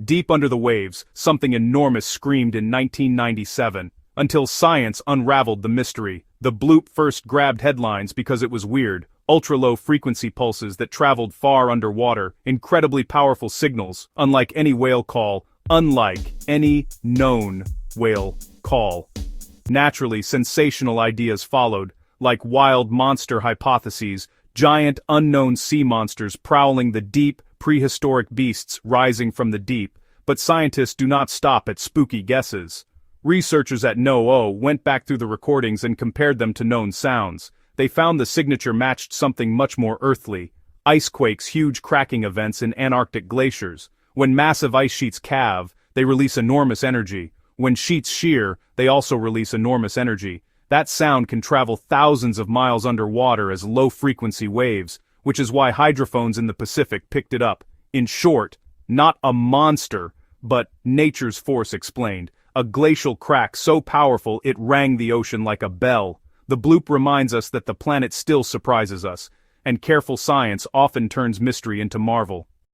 Deep under the waves, something enormous screamed in 1997, until science unraveled the mystery. The bloop first grabbed headlines because it was weird, ultra-low frequency pulses that traveled far underwater, incredibly powerful signals, unlike any whale call, unlike any known whale call. Naturally, sensational ideas followed, like wild monster hypotheses, giant unknown sea monsters prowling the deep, prehistoric beasts rising from the deep, but scientists do not stop at spooky guesses. Researchers at NOAA went back through the recordings and compared them to known sounds. They found the signature matched something much more earthly: icequakes, huge cracking events in Antarctic glaciers. When massive ice sheets calve, they release enormous energy. When sheets shear, they also release enormous energy. That sound can travel thousands of miles underwater as low-frequency waves, which is why hydrophones in the Pacific picked it up. In short, not a monster, but nature's force explained. A glacial crack so powerful it rang the ocean like a bell. The bloop reminds us that the planet still surprises us, and careful science often turns mystery into marvel.